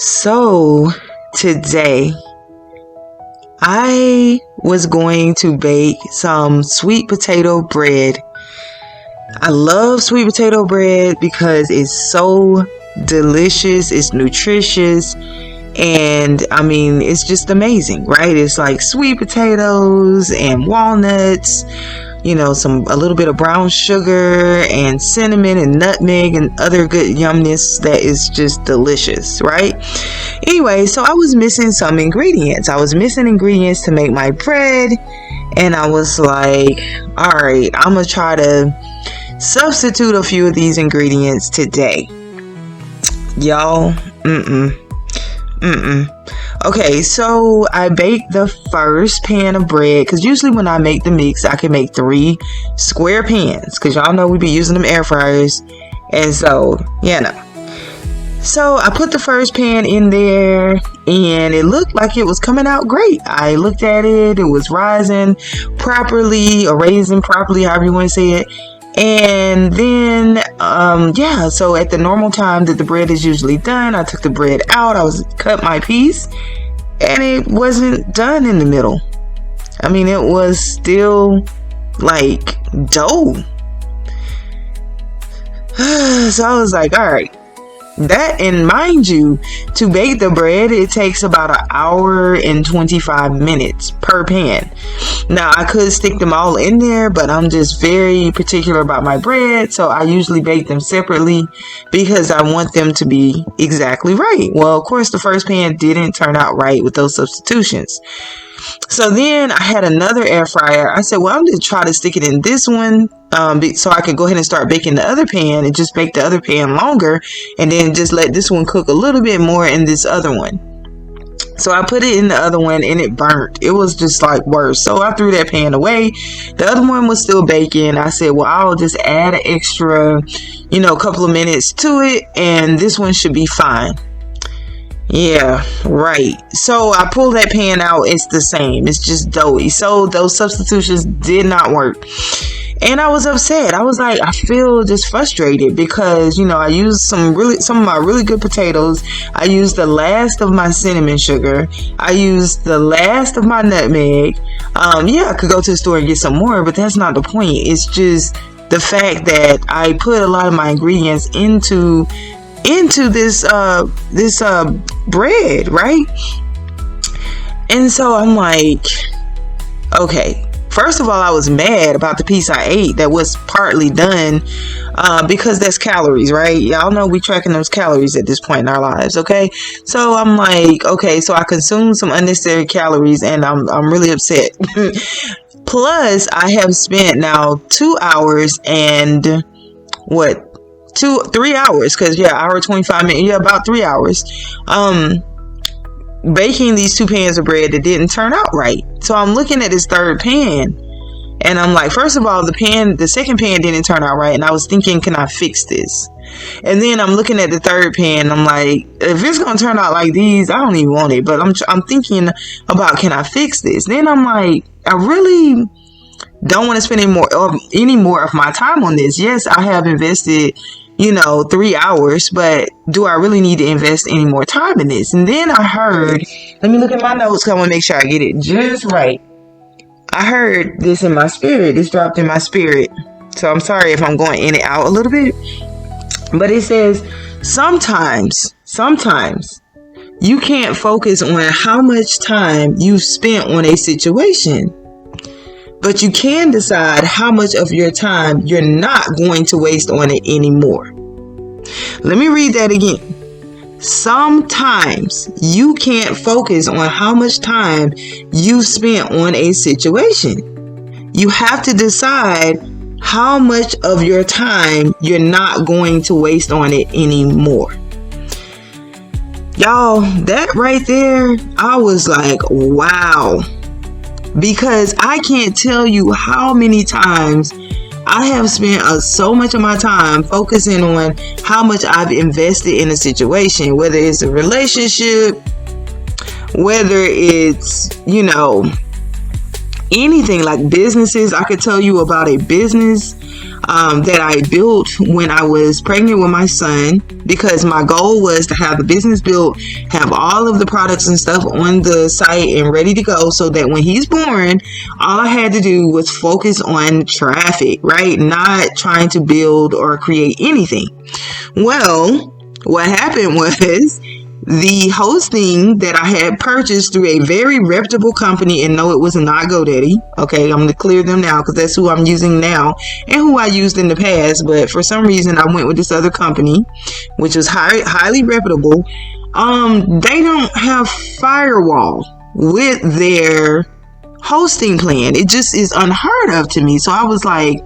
So today I was going to bake some sweet potato bread. I love sweet potato bread because it's so delicious, it's nutritious, and I mean, it's just amazing, right? It's like sweet potatoes and walnuts, a little bit of brown sugar and cinnamon and nutmeg and other good yumness that is just delicious, right? Anyway, so I was missing some ingredients. I was missing ingredients to make my bread, and I was like, all right, I'm gonna try to substitute a few of these ingredients today. Y'all, Okay, so I baked the first pan of bread, because usually when I make the mix, I can make 3 square pans, because y'all know we be using them air fryers, and so, So I put the first pan in there, and it looked like it was coming out great. I looked at it, it was rising properly, or raising properly, however you want to say it. And then, so at the normal time that the bread is usually done, I took the bread out, cut my piece, and it wasn't done in the middle. I mean, it was still like dough. So I was like, all right. That, and mind you, to bake the bread, it takes about 1 hour and 25 minutes per pan. Now, I could stick them all in there, but I'm just very particular about my bread, so I usually bake them separately because I want them to be exactly right. Well, of course, the first pan didn't turn out right with those substitutions. So then I had another air fryer. I said, well, I'm going to try to stick it in this one so I can go ahead and start baking the other pan and just bake the other pan longer, and then just let this one cook a little bit more in this other one. So I put it in the other one and it burnt. It was just like worse. So I threw that pan away. The other one was still baking. I said, well, I'll just add an extra, couple of minutes to it, and this one should be fine. Yeah, right. So I pulled that pan out. It's the same. It's just doughy. So those substitutions did not work. And I was upset. I was like, I feel just frustrated because, I used some of my really good potatoes. I used the last of my cinnamon sugar. I used the last of my nutmeg. I could go to the store and get some more, but that's not the point. It's just the fact that I put a lot of my ingredients into this bread, right? And so I'm like, okay. First of all, I was mad about the piece I ate that was partly done because that's calories, right? Y'all know we tracking those calories at this point in our lives, okay? So I'm like, okay, so I consumed some unnecessary calories, and I'm really upset. Plus, I have spent now 2 hours and 3 hours, because hour 25 minutes, about 3 hours baking these 2 pans of bread that didn't turn out right. So I'm looking at this third pan, and I'm like, first of all, the second pan didn't turn out right, and I was thinking, can I fix this? And then I'm looking at the third pan, I'm like, if it's gonna turn out like these, I don't even want it. But I'm thinking about, can I fix this? Then I'm like, I really don't want to spend any more of my time on this. Yes, I have invested 3 hours, but do I really need to invest any more time in this? And then I heard, let me look at my notes, because I want to make sure I get it just right. I heard this in my spirit. This dropped in my spirit. So I'm sorry if I'm going in and out a little bit. But it says, sometimes you can't focus on how much time you've spent on a situation, but you can decide how much of your time you're not going to waste on it anymore. Let me read that again. Sometimes you can't focus on how much time you spent on a situation. You have to decide how much of your time you're not going to waste on it anymore. Y'all, that right there, I was like, wow. Because I can't tell you how many times I have spent so much of my time focusing on how much I've invested in a situation, whether it's a relationship, whether it's, anything like businesses. I could tell you about a business that I built when I was pregnant with my son, because my goal was to have the business built, have all of the products and stuff on the site and ready to go, so that when he's born, all I had to do was focus on traffic, right? Not trying to build or create anything. Well, what happened was, the hosting that I had purchased through a very reputable company, and no, it was not GoDaddy. Okay, I'm going to clear them now because that's who I'm using now and who I used in the past. But for some reason, I went with this other company, which was highly reputable. They don't have firewall with their hosting plan. It just is unheard of to me. So I was like,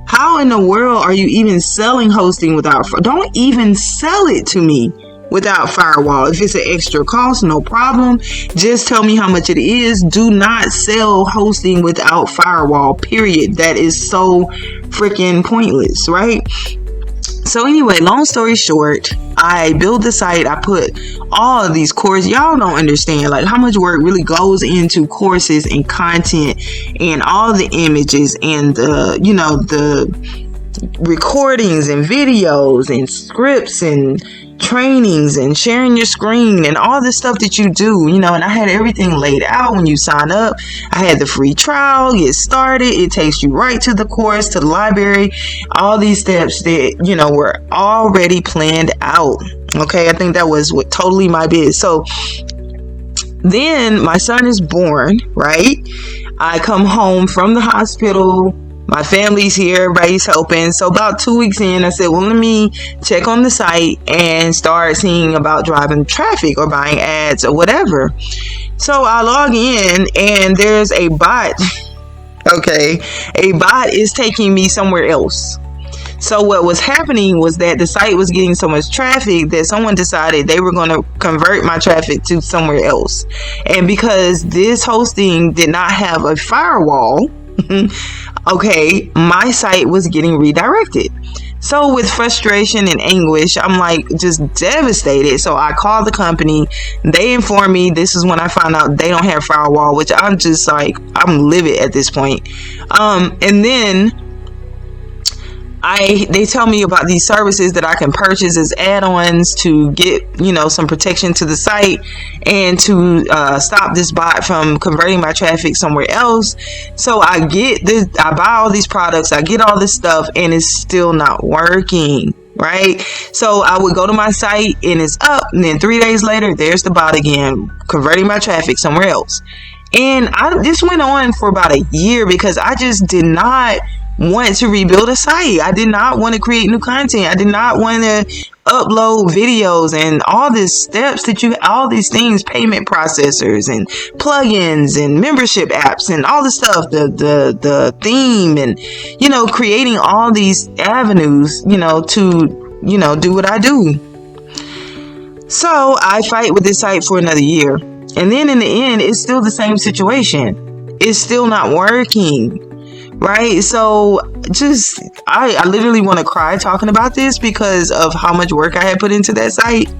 how in the world are you even selling hosting without? Don't even sell it to me without firewall. If it's an extra cost, no problem. Just tell me how much it is. Do not sell hosting without firewall, period. That is so freaking pointless, right? So anyway, long story short, I built the site. I put all of these courses. Y'all don't understand like how much work really goes into courses and content and all the images and the recordings and videos and scripts and trainings and sharing your screen and all this stuff that you do, and I had everything laid out when you sign up. I had the free trial, get started. It takes you right to the course, to the library, all these steps that, were already planned out. Okay. I think that was what totally my biz. So then my son is born, right? I come home from the hospital. My family's here, everybody's helping. So about 2 weeks in, I said, well, let me check on the site and start seeing about driving traffic or buying ads or whatever. So I log in and there's a bot. Okay. A bot is taking me somewhere else. So what was happening was that the site was getting so much traffic that someone decided they were going to convert my traffic to somewhere else. And because this hosting did not have a firewall, okay, my site was getting redirected. So with frustration and anguish, I'm like just devastated. So I called the company. They informed me. This is when I found out they don't have firewall, which I'm just like, I'm livid at this point. And then they tell me about these services that I can purchase as add-ons to get, some protection to the site and to stop this bot from converting my traffic somewhere else. So I buy all these products, I get all this stuff, and it's still not working. Right? So I would go to my site and it's up, and then 3 days later, there's the bot again, converting my traffic somewhere else. And this went on for about a year because I just did not want to rebuild a site. I did not want to create new content. I did not want to upload videos and all these steps all these things, payment processors and plugins and membership apps and all the stuff, the theme and, creating all these avenues, to, do what I do. So I fight with this site for another year. And then in the end, it's still the same situation. It's still not working. Right? So I literally want to cry talking about this because of how much work I had put into that site.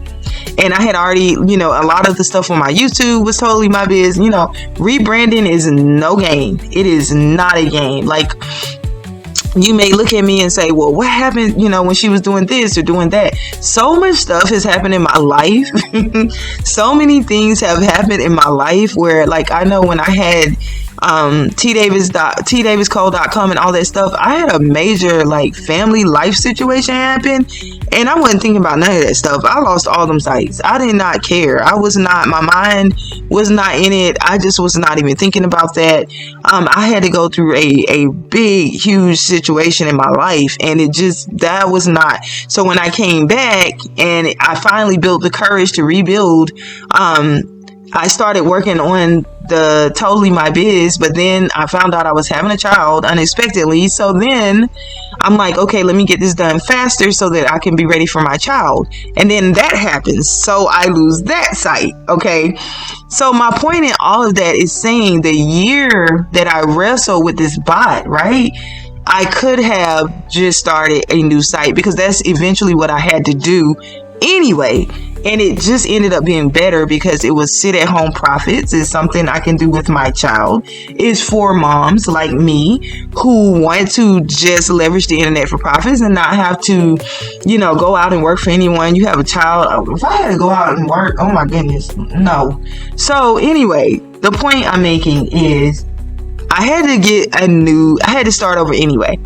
And I had already, a lot of the stuff on my YouTube was totally my biz. Rebranding is no game. It is not a game. Like, you may look at me and say, well, what happened, when she was doing this or doing that? So much stuff has happened in my life. So many things have happened in my life where, like, I know when I had tdaviscole.com and all that stuff, I had a major family life situation happen, and I wasn't thinking about none of that stuff. I lost all them sites. I did not care. My mind was not in it. I just was not even thinking about that. I had to go through a big, huge situation in my life, and that was not. So when I came back and I finally built the courage to rebuild, I started working on the totally my biz, but then I found out I was having a child unexpectedly. So then I'm like, okay, let me get this done faster so that I can be ready for my child. And then that happens. So I lose that site. Okay. So my point in all of that is saying the year that I wrestled with this bot, right? I could have just started a new site because that's eventually what I had to do anyway. And it just ended up being better because it was sit at home profits. It's something I can do with my child. It's for moms like me who want to just leverage the internet for profits and not have to, go out and work for anyone. You have a child. If I had to go out and work, oh my goodness, no. So anyway, the point I'm making is I had to start over anyway.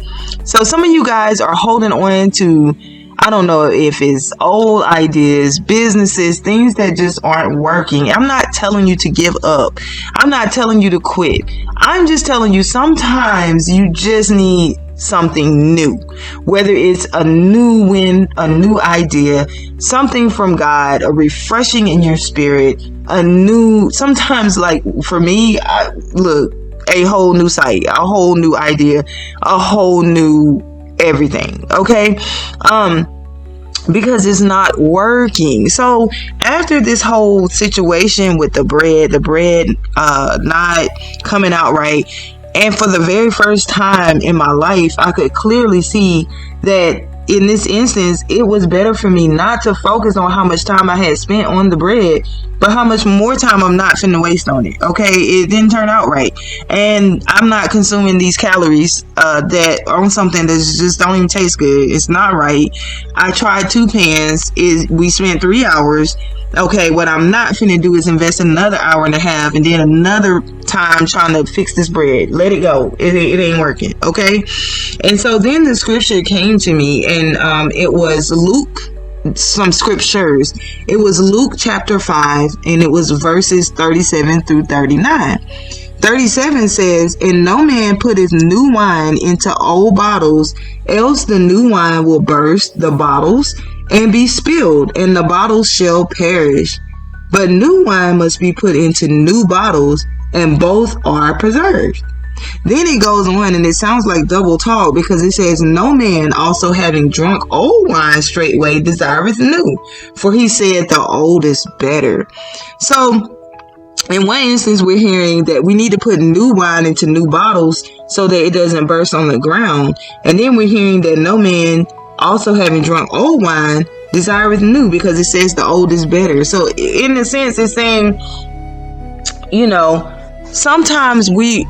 So some of you guys are holding on to, I don't know if it's old ideas, businesses, things that just aren't working. I'm not telling you to give up. I'm not telling you to quit. I'm just telling you sometimes you just need something new, whether it's a new win, a new idea, something from God, a refreshing in your spirit, sometimes like for me, a whole new site, a whole new idea, a whole new everything. Okay. Because it's not working. So after this whole situation with the bread not coming out right, and for the very first time in my life, I could clearly see that in this instance, it was better for me not to focus on how much time I had spent on the bread, but how much more time I'm not finna waste on it. Okay, it didn't turn out right, and I'm not consuming these calories that on something that just don't even taste good. It's not right. I tried 2 pans. We spent 3 hours. Okay, what I'm not finna do is invest another hour and a half and then another time trying to fix this bread. Let it go. It ain't working. Okay, and so then the scripture came to me, and it was Luke. Some scriptures. It was Luke chapter 5, and it was verses 37 through 39. 37 says, "And no man putteth new wine into old bottles, else the new wine will burst the bottles and be spilled, and the bottles shall perish. But new wine must be put into new bottles, and both are preserved." Then it goes on, and it sounds like double talk, because it says, "No man also having drunk old wine straightway desireth new, for he said the old is better." So in one instance, we're hearing that we need to put new wine into new bottles so that it doesn't burst on the ground. And then we're hearing that no man also having drunk old wine desireth new, because it says the old is better. So in a sense, it's saying, sometimes we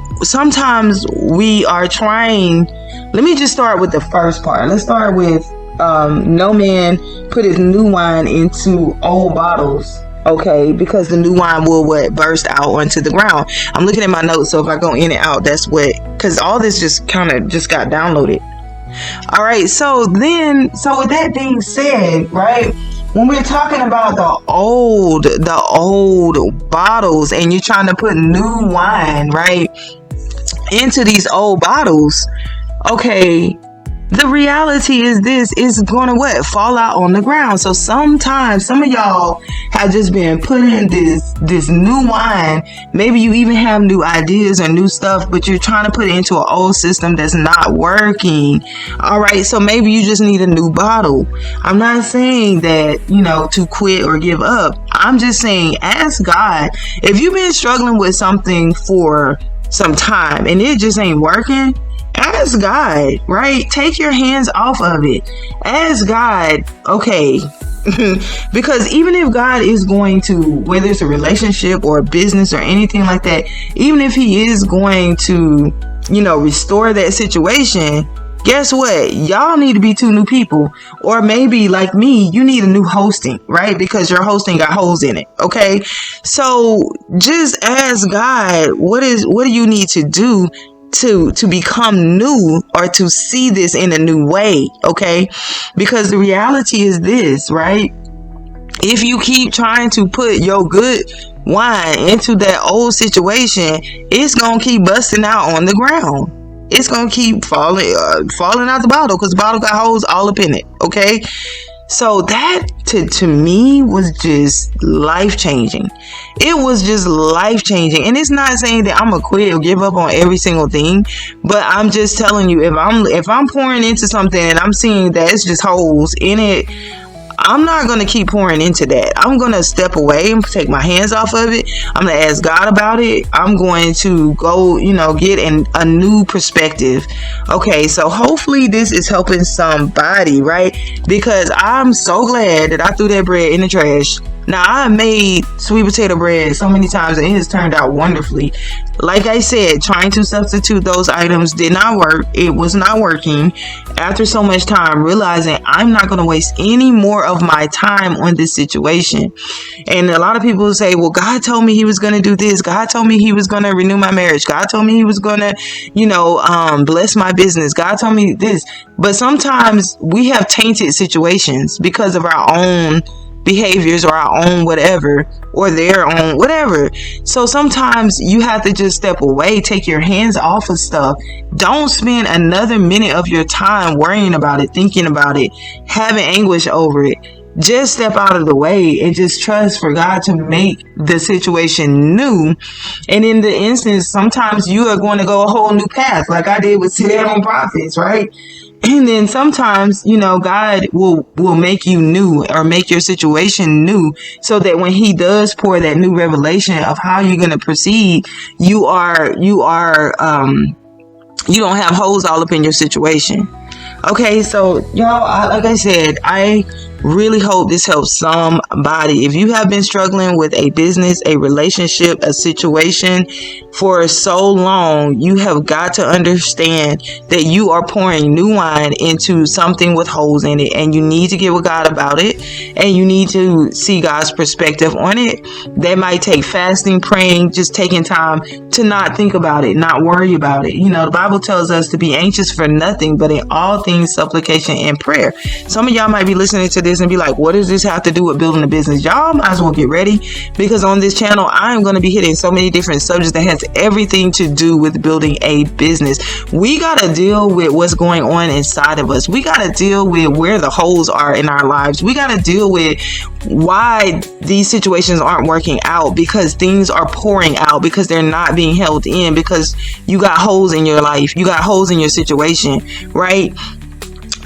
are trying. Let me just start with the first part. Let's start with no man put his new wine into old bottles. Okay, because the new wine will burst out onto the ground. I'm looking at my notes, so if I go in and out, that's because all this just got downloaded. All right, so with that being said, right, when we're talking about the old bottles, and you're trying to put new wine, right, into these old bottles, okay, the reality is this is going to fall out on the ground. So sometimes some of y'all have just been putting this new wine. Maybe you even have new ideas or new stuff, but you're trying to put it into an old system that's not working. All right, so maybe you just need a new bottle. I'm not saying that, to quit or give up. I'm just saying, ask God. If you've been struggling with something for some time and it just ain't working, ask God, right? Take your hands off of it. Ask God, okay. Because even if God is going to, whether it's a relationship or a business or anything like that, even if he is going to, restore that situation, guess what? Y'all need to be 2 new people. Or maybe like me, you need a new hosting, right? Because your hosting got holes in it. Okay. So just ask God, what do you need to do to become new, or to see this in a new way? Okay, because the reality is this, right? If you keep trying to put your good wine into that old situation, it's gonna keep busting out on the ground. It's gonna keep falling out the bottle, because the bottle got holes all up in it. Okay, so that to me was just life-changing. It was just life-changing. And it's not saying that I'm gonna quit or give up on every single thing, but I'm just telling you, if I'm pouring into something and I'm seeing that it's just holes in it, I'm not going to keep pouring into that. I'm going to step away and take my hands off of it. I'm going to ask God about it. I'm going to go, get a new perspective. Okay, so hopefully this is helping somebody, right? Because I'm so glad that I threw that bread in the trash. Now, I made sweet potato bread so many times and it has turned out wonderfully. Like I said, trying to substitute those items did not work. It was not working. After so much time, realizing I'm not going to waste any more of my time on this situation. And a lot of people say, well, God told me he was going to do this. God told me he was going to renew my marriage. God told me he was going to, bless my business. God told me this. But sometimes we have tainted situations because of our own behaviors or our own whatever or their own whatever. So sometimes you have to just step away, take your hands off of stuff. Don't spend another minute of your time worrying about it, thinking about it, having anguish over it. Just step out of the way and just trust for God to make the situation new. And in the instance, sometimes you are going to go a whole new path, like I did with Sit Down on Prophets, right? And then sometimes, God will make you new or make your situation new so that when he does pour that new revelation of how you're going to proceed, you don't have holes all up in your situation. Okay, so y'all, like I said, I really hope this helps somebody. If you have been struggling with a business, a relationship, a situation for so long, you have got to understand that you are pouring new wine into something with holes in it, and you need to get with God about it, and you need to see God's perspective on it. That might take fasting, praying, just taking time to not think about it, not worry about it. The Bible tells us to be anxious for nothing, but in all things supplication and prayer. Some of y'all might be listening to this and be like, what does this have to do with building a business? Y'all might as well get ready, because on this channel I am going to be hitting so many different subjects that has everything to do with building a business. We got to deal with what's going on inside of us. We got to deal with where the holes are in our lives. We got to deal with why these situations aren't working out, because things are pouring out, because they're not being held in, because you got holes in your life, you got holes in your situation, right?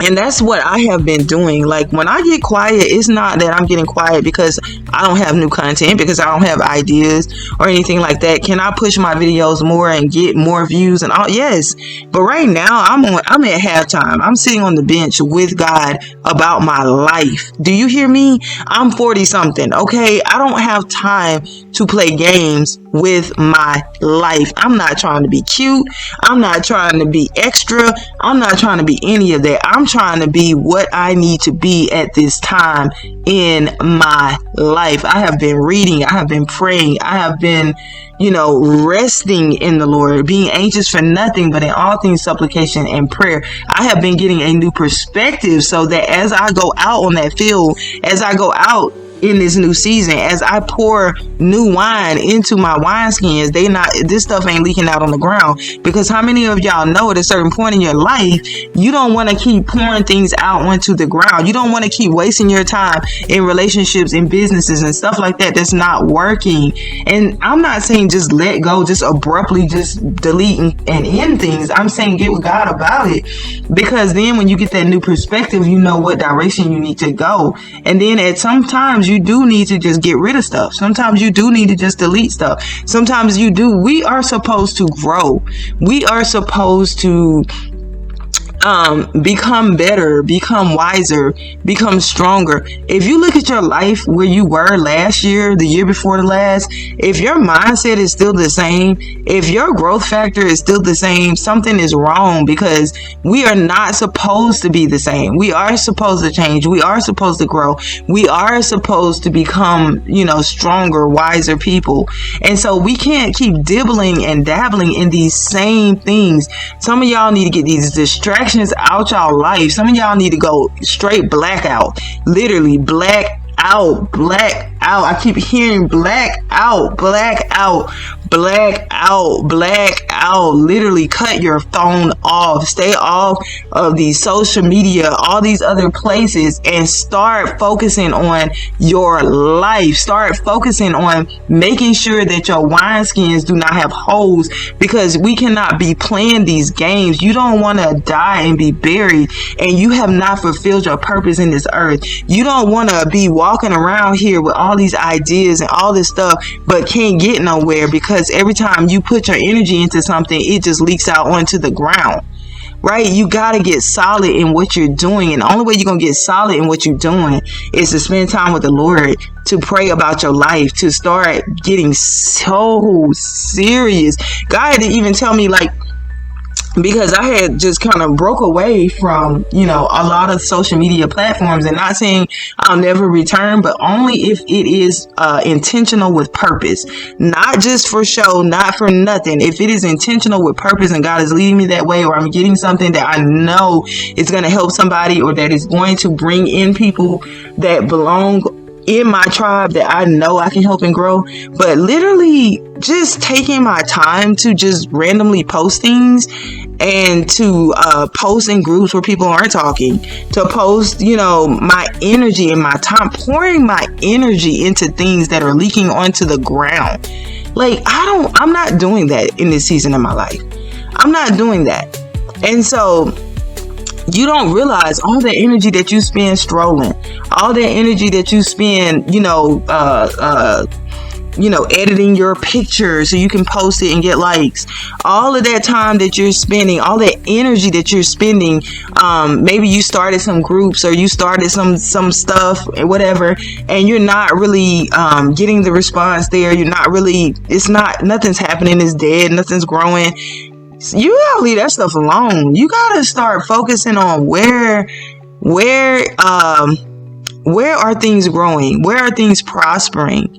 And that's what I have been doing. Like, when I get quiet, it's not that I'm getting quiet because I don't have new content, because I don't have ideas or anything like that. Can I push my videos more and get more views and all? Yes. But right now I'm at halftime. I'm sitting on the bench with God about my life. Do you hear me? I'm 40 something. Okay. I don't have time to play games with my life. I'm not trying to be cute. I'm not trying to be extra. I'm not trying to be any of that. I'm trying to be what I need to be at this time in my life. I have been reading. I have been praying. I have been, resting in the Lord, being anxious for nothing, but in all things supplication and prayer. I have been getting a new perspective so that as I go out on that field, as I go out in this new season, as I pour new wine into my wineskins, this stuff ain't leaking out on the ground. Because how many of y'all know at a certain point in your life, you don't want to keep pouring things out onto the ground. You don't want to keep wasting your time in relationships, in businesses and stuff like that that's not working. And I'm not saying just let go, just abruptly just delete and end things. I'm saying get with God about it, because then when you get that new perspective, you know what direction you need to go. And then at some times you do need to just get rid of stuff. Sometimes you do need to just delete stuff. Sometimes you do. We are supposed to grow. We are supposed to become better, become wiser, become stronger. If you look at your life where you were last year, the year before the last, if your mindset is still the same, if your growth factor is still the same, something is wrong, because we are not supposed to be the same. We are supposed to change. We are supposed to grow. We are supposed to become, stronger, wiser people. And so we can't keep dibbling and dabbling in these same things. Some of y'all need to get these distractions out y'all life. Some of y'all need to go straight blackout, literally black out, black out. I keep hearing black out, black out, black out, black out. Literally cut your phone off. Stay off of these social media, all these other places, and start focusing on your life. Start focusing on making sure that your wineskins do not have holes, because we cannot be playing these games. You don't want to die and be buried, and you have not fulfilled your purpose in this earth. You don't want to be walking around here with all these ideas and all this stuff, but can't get nowhere, because every time you put your energy into something, it just leaks out onto the ground. Right? You got to get solid in what you're doing. And the only way you're going to get solid in what you're doing is to spend time with the Lord, to pray about your life, to start getting so serious. God didn't even tell me, like, because I had just kind of broke away from, a lot of social media platforms, and not saying I'll never return, but only if it is intentional with purpose, not just for show, not for nothing. If it is intentional with purpose and God is leading me that way, or I'm getting something that I know is going to help somebody, or that is going to bring in people that belong in my tribe, that I know I can help and grow. But literally just taking my time to just randomly post things, and to post in groups where people aren't talking, to post, my energy and my time, pouring my energy into things that are leaking onto the ground. Like, I'm not doing that in this season of my life. I'm not doing that. And so you don't realize all the energy that you spend strolling, all the energy that you spend, editing your picture so you can post it and get likes. All of that time that you're spending, all that energy that you're spending, maybe you started some groups, or you started some stuff, whatever, and you're not really getting the response there. You're not really, nothing's happening, it's dead, nothing's growing. You gotta leave that stuff alone. You gotta start focusing on where are things growing? Where are things prospering?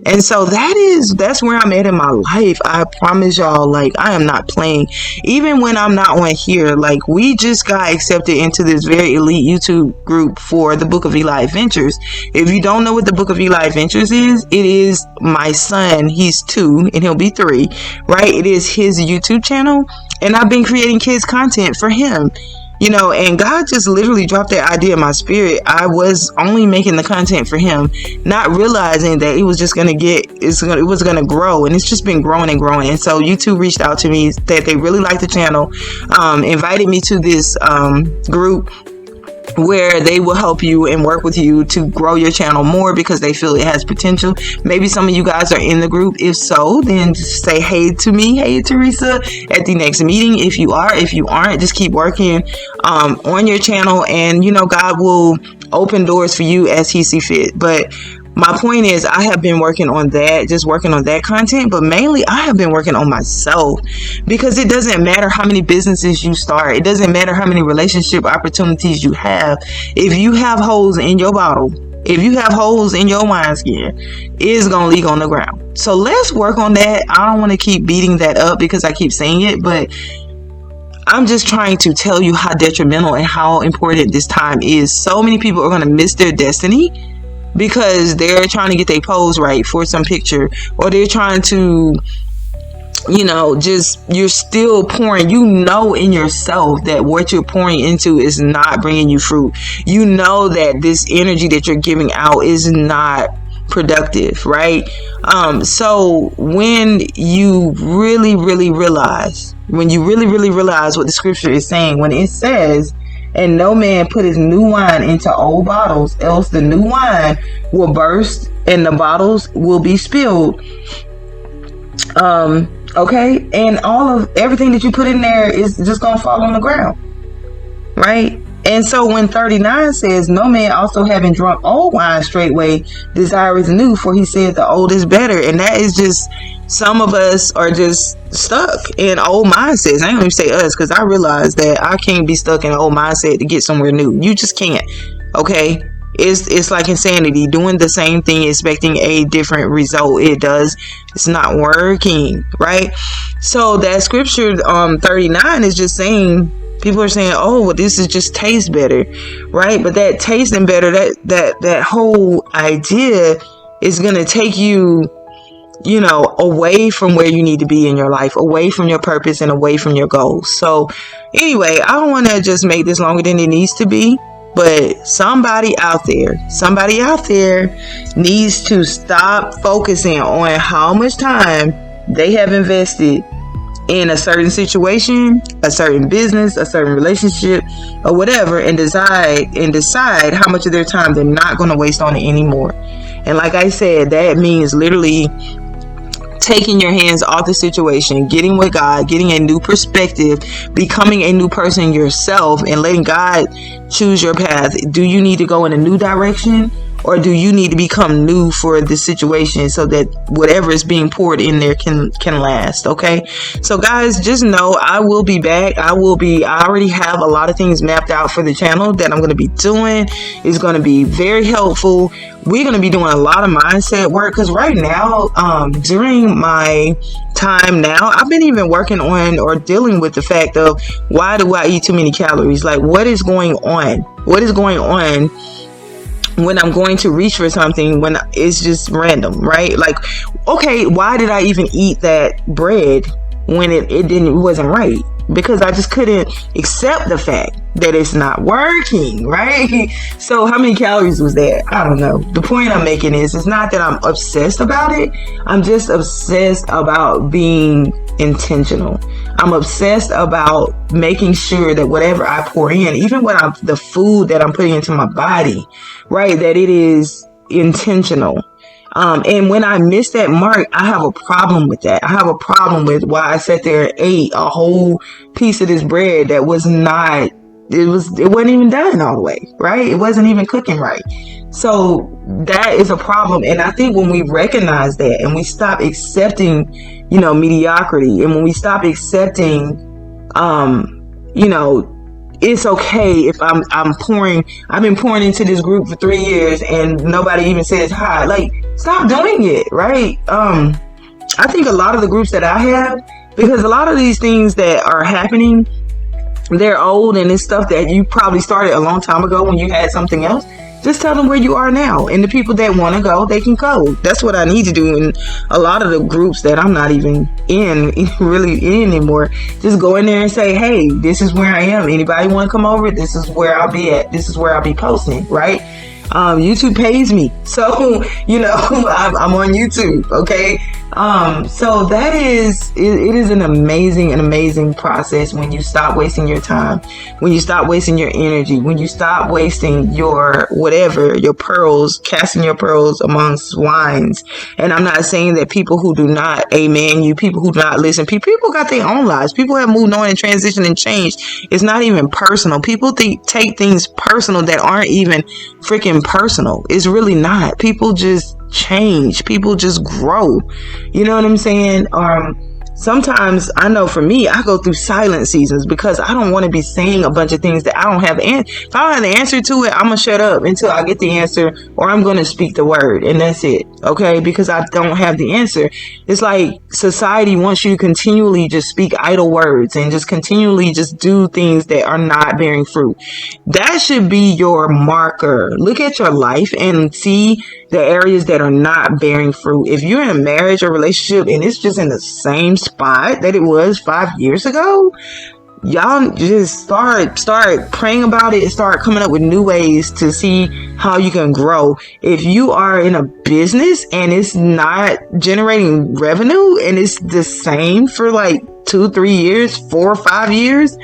And so that's where I'm at in my life. I promise y'all, like, I am not playing. Even when I'm not on here, like, we just got accepted into this very elite YouTube group for the Book of Eli Adventures. If you don't know what the Book of Eli Adventures is, it is my son. He's 2 and he'll be 3, right? It is his YouTube channel, and I've been creating kids content for him. And God just literally dropped that idea in my spirit. I was only making the content for him, not realizing that it was just going to it was going to grow, and it's just been growing and growing. And so YouTube reached out to me that they really liked the channel, invited me to this group where they will help you and work with you to grow your channel more, because they feel it has potential. Maybe some of you guys are in the group. If so, then just say hey to me, hey Teresa, at the next meeting. If you are, if you aren't, just keep working on your channel, and God will open doors for you as he see fit. But my point is, I have been working on that, just working on that content, but mainly I have been working on myself, because it doesn't matter how many businesses you start. It doesn't matter how many relationship opportunities you have. If you have holes in your bottle, if you have holes in your wineskin, it's going to leak on the ground. So let's work on that. I don't want to keep beating that up because I keep saying it, but I'm just trying to tell you how detrimental and how important this time is. So many people are going to miss their destiny because they're trying to get their pose right for some picture, or they're trying to, you're still pouring, in yourself that what you're pouring into is not bringing you fruit. That this energy that you're giving out is not productive, right? So when you really realize what the scripture is saying, when it says, and no man put his new wine into old bottles, else the new wine will burst and the bottles will be spilled. Okay, and everything that you put in there is just gonna fall on the ground, right? And so when 39 says, no man also having drunk old wine straightway desireth new, for he said the old is better. And that is just, some of us are just stuck in old mindsets. I don't even say us, because I realize that I can't be stuck in an old mindset to get somewhere new. You just can't. Okay, it's like insanity, doing the same thing expecting a different result. It's not working, right? So that scripture 39 is just saying, people are saying, oh, well, this is just taste better, right? But that tasting better, that whole idea It's going to take you, away from where you need to be in your life, away from your purpose and away from your goals. So anyway, I don't want to just make this longer than it needs to be, but somebody out there needs to stop focusing on how much time they have invested in a certain situation, a certain business, a certain relationship, or whatever, and decide how much of their time they're not going to waste on it anymore. And like I said, that means literally taking your hands off the situation, getting with God, getting a new perspective, becoming a new person yourself, and letting God choose your path. Do you need to go in a new direction, or do you need to become new for the situation so that whatever is being poured in there can last? Okay. So guys, just know I will be back. I already have a lot of things mapped out for the channel that I'm going to be doing. It's going to be very helpful. We're going to be doing a lot of mindset work, because right now, during my time now, I've been even working on or dealing with the fact of, why do I eat too many calories? Like, what is going on? What is going on when I'm going to reach for something when it's just random, right? Like, okay, why did I even eat that bread when it wasn't right? Because I just couldn't accept the fact that it's not working, right? So how many calories was that? I don't know. The point I'm making is, it's not that I'm obsessed about it. I'm just obsessed about being intentional. I'm obsessed about making sure that whatever I pour in, even the food that I'm putting into my body, right, that it is intentional. And when I miss that mark, I have a problem with that. I have a problem with why I sat there and ate a whole piece of this bread that was not, it wasn't even done all the way, right? It wasn't even cooking right. So that is a problem. And I think when we recognize that and we stop accepting, mediocrity, and when we stop accepting, it's okay if I've been pouring into this group for 3 years and nobody even says hi. Like, stop doing it, right? I think a lot of the groups that I have, because a lot of these things that are happening, they're old, and it's stuff that you probably started a long time ago when you had something else. Just tell them where you are now, and the people that want to go, they can go. That's what I need to do in a lot of the groups that I'm not even really in anymore. Just go in there and say, hey, this is where I am. Anybody want to come over? This is where I'll be at. This is where I'll be posting, right? YouTube pays me, so I'm on YouTube. Okay. So that is it is an amazing process when you stop wasting your time, when you stop wasting your energy, when you stop wasting your pearls, casting your pearls among swines. And I'm not saying that people who do not people who do not listen, people got their own lives. People have moved on and transitioned and changed. It's not even personal. People take things personal that aren't even freaking personal. It's really not. People just change. People just grow. You know what I'm saying? Sometimes, I know for me, I go through silent seasons because I don't want to be saying a bunch of things that I don't have. If I don't have the answer to it, I'm going to shut up until I get the answer, or I'm going to speak the word, and that's it. Okay? Because I don't have the answer. It's like society wants you to continually just speak idle words and just continually just do things that are not bearing fruit. That should be your marker. Look at your life and see the areas that are not bearing fruit. If you're in a marriage or relationship and it's just in the same spot that it was 5 years ago, y'all just start praying about it and start coming up with new ways to see how you can grow. If you are in a business and it's not generating revenue and it's the same for like 2-3 years, 4 or 5 years,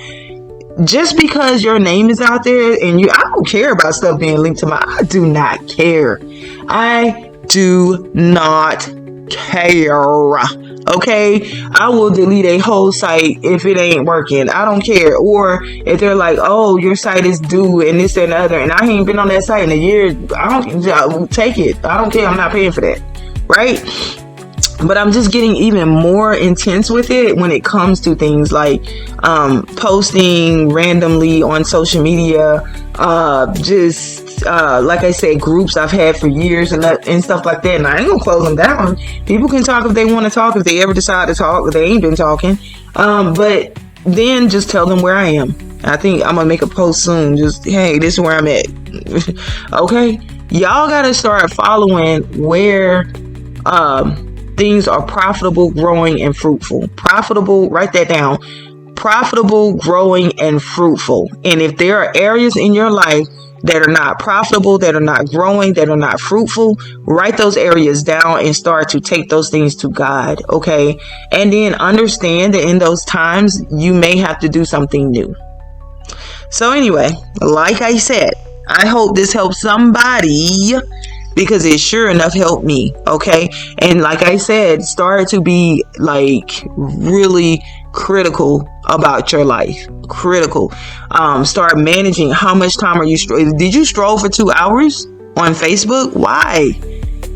just because your name is out there and I don't care about stuff being linked to I do not care. I do not care. Okay, I will delete a whole site if it ain't working. I don't care. Or if they're like, oh, your site is due and this and the other, and I ain't been on that site in a year, I'll take it. I don't care. I'm not paying for that, right? But I'm just getting even more intense with it when it comes to things like posting randomly on social media, like I said, groups I've had for years and stuff like that. And I ain't gonna close them down. People can talk if they want to talk, if they ever decide to talk, if they ain't been talking. But then just tell them where I am. I think I'm gonna make a post soon. Just, hey, this is where I'm at. Okay. Y'all gotta start following where things are profitable, growing, and fruitful. Profitable, write that down. Profitable, growing, and fruitful. And if there are areas in your life that are not profitable, that are not growing, that are not fruitful, write those areas down and start to take those things to God, okay? And then understand that in those times, you may have to do something new. So anyway, like I said, I hope this helps somebody, because it sure enough helped me, okay? And like I said, start to be like really critical about your life. Critical. Start managing how much time are you did you stroll for 2 hours on Facebook? Why?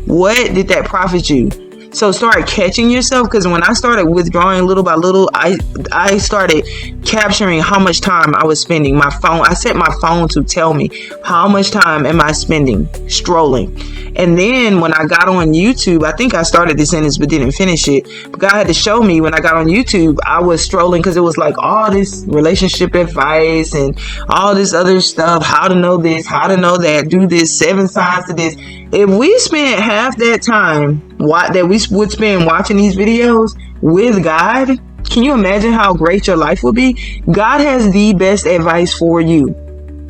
What did that profit you? So start catching yourself, because when I started withdrawing little by little, I started capturing how much time I was spending. My phone, I set my phone to tell me how much time am I spending strolling. And then when I got on YouTube, I think I started this sentence but didn't finish it. But God had to show me when I got on YouTube, I was strolling because it was like all this relationship advice and all this other stuff. How to know this, how to know that, do this, 7 signs to this. If we spent half that time that we would spend watching these videos with God, can you imagine how great your life would be? God has the best advice for you.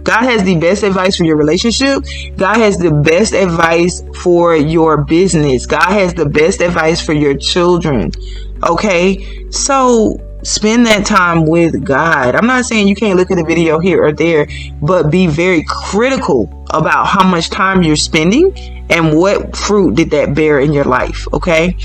God has the best advice for your relationship. God has the best advice for your business. God has the best advice for your children. Okay? So spend that time with God. I'm not saying you can't look at a video here or there, but be very critical about how much time you're spending and what fruit did that bear in your life. Okay.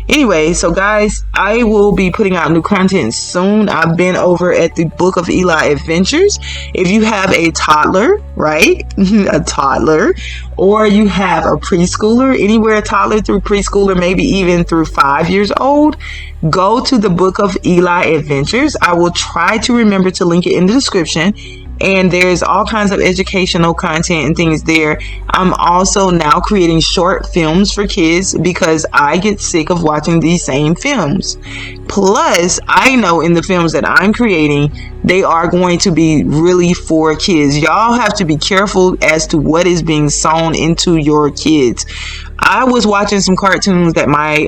Anyway, so guys, I will be putting out new content soon. I've been over at the Book of Eli Adventures. If you have a toddler, right? A toddler, or you have a preschooler, anywhere toddler through preschooler, maybe even through 5 years old, go to the Book of Eli Adventures. I will try to remember to link it in the description. And there's all kinds of educational content and things there. I'm also now creating short films for kids because I get sick of watching these same films. Plus, I know in the films that I'm creating, they are going to be really for kids. Y'all have to be careful as to what is being sown into your kids. I was watching some cartoons that my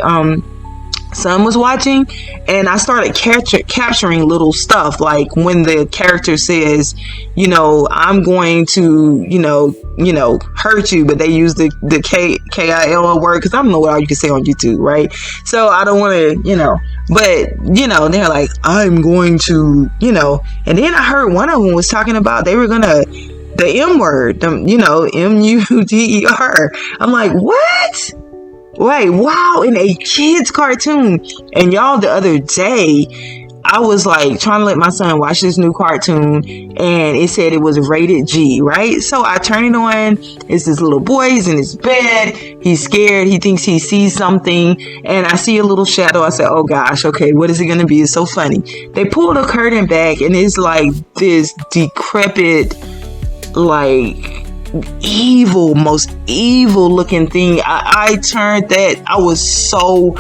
son was watching, and I started capturing little stuff, like when the character says, I'm going to, hurt you, but they use the K-I-L word, because I don't know what all you can say on YouTube, right? So I don't want to, but, they're like, I'm going to, and then I heard one of them was talking about they were going to, the M word, M-U-D-E-R. I'm like, what? Wait, wow, in a kid's cartoon. And y'all, the other day, I was like trying to let my son watch this new cartoon, and it said it was rated G, right? So I turn it on. It's this little boy. He's in his bed. He's scared. He thinks he sees something. And I see a little shadow. I said, oh gosh, okay, what is it going to be? It's so funny. They pull the curtain back, and it's like this decrepit, like most evil looking thing. I turned that. I was so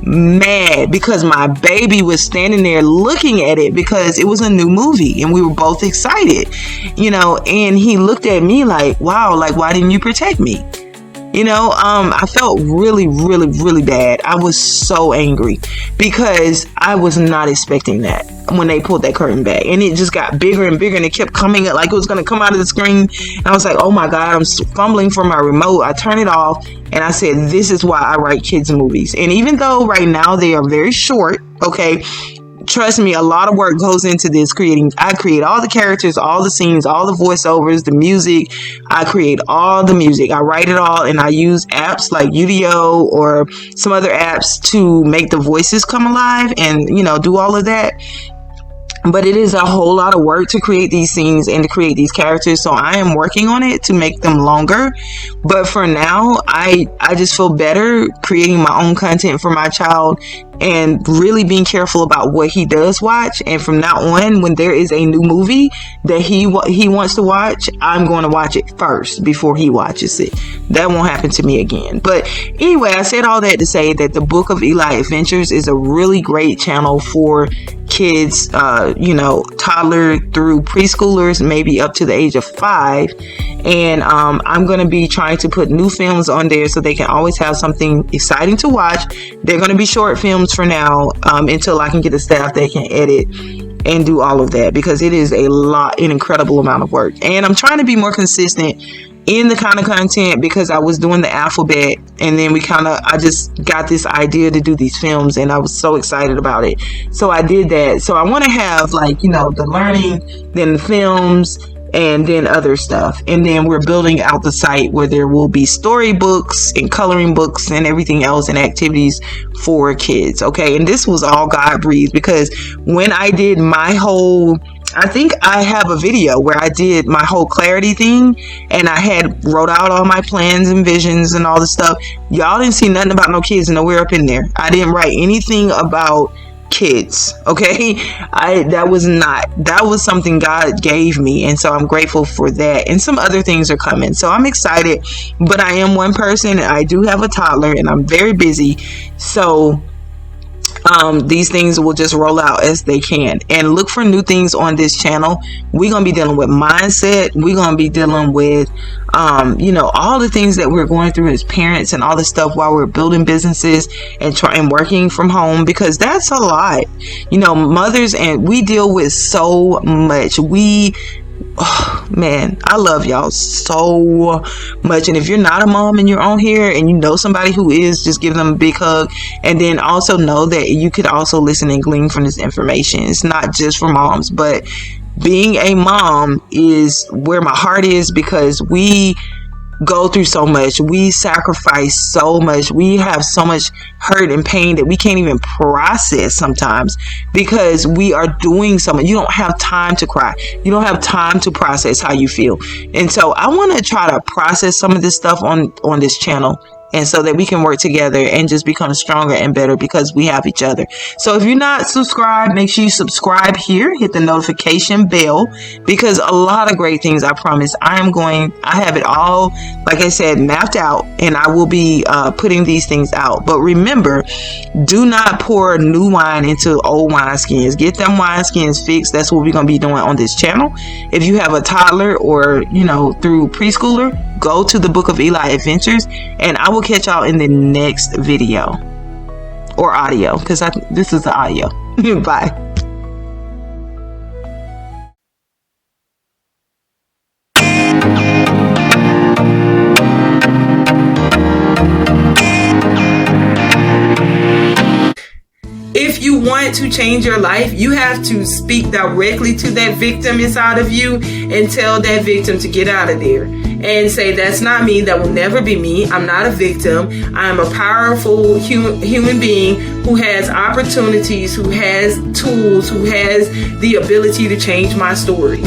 mad because my baby was standing there looking at it because it was a new movie and we were both excited, and he looked at me like, wow, like, why didn't you protect me? I felt really, really, really bad. I was so angry because I was not expecting that when they pulled that curtain back, and it just got bigger and bigger, and it kept coming up like it was going to come out of the screen. And I was like, oh my God, I'm fumbling for my remote. I turned it off, and I said, this is why I write kids movies. And even though right now they are very short, okay, trust me, a lot of work goes into this I create all the characters, all the scenes, all the voiceovers, the music. I create all the music. I write it all, and I use apps like Udio or some other apps to make the voices come alive and, do all of that. But it is a whole lot of work to create these scenes and to create these characters. So I am working on it to make them longer. But for now, I just feel better creating my own content for my child and really being careful about what he does watch. And from now on, when there is a new movie that he wants to watch, I'm going to watch it first before he watches it. That won't happen to me again. But anyway, I said all that to say that the Book of Eli Adventures is a really great channel for kids, toddler through preschoolers, maybe up to the age of 5. And I'm going to be trying to put new films on there so they can always have something exciting to watch. They're going to be short films for now, until I can get a staff that can edit and do all of that, because it is an incredible amount of work. And I'm trying to be more consistent in the kind of content, because I was doing the alphabet, and then I just got this idea to do these films, and I was so excited about it. So I did that. So I want to have the learning, then the films, and then other stuff. And then we're building out the site where there will be storybooks and coloring books and everything else and activities for kids. Okay. And this was all God breathed, because when I did I think I have a video where I did my whole clarity thing, and I wrote out all my plans and visions and all this stuff. Y'all didn't see nothing about no kids nowhere up in there. I didn't write anything about kids. Okay. That was something God gave me. And so I'm grateful for that. And some other things are coming. So I'm excited, but I am one person, and I do have a toddler, and I'm very busy. So these things will just roll out as they can. And look for new things on this channel. We're going to be dealing with mindset. We're going to be dealing with, all the things that we're going through as parents, and all the stuff while we're building businesses and working from home, because that's a lot. Mothers, and we deal with so much. Oh man, I love y'all so much. And if you're not a mom and you're on here and you know somebody who is, just give them a big hug. And then also know that you could also listen and glean from this information. It's not just for moms, but being a mom is where my heart is, because we go through so much. We sacrifice so much. We have so much hurt and pain that we can't even process sometimes, because we are doing so much. You don't have time to cry. You don't have time to process how you feel. And so I want to try to process some of this stuff on this channel, and so that we can work together and just become stronger and better, because we have each other. So if you're not subscribed, make sure you subscribe here, hit the notification bell, because a lot of great things, I promise. I have it all, like I said, mapped out, and I will be putting these things out. But remember, do not pour new wine into old wineskins. Get them wineskins fixed. That's what we're going to be doing on this channel. If you have a toddler or, through preschooler, go to the Book of Eli Adventures, and I will catch y'all in the next video or audio, because this is the audio. Bye. If you want to change your life, you have to speak directly to that victim inside of you and tell that victim to get out of there. And say, that's not me. That will never be me. I'm not a victim. I'm a powerful human being who has opportunities, who has tools, who has the ability to change my story.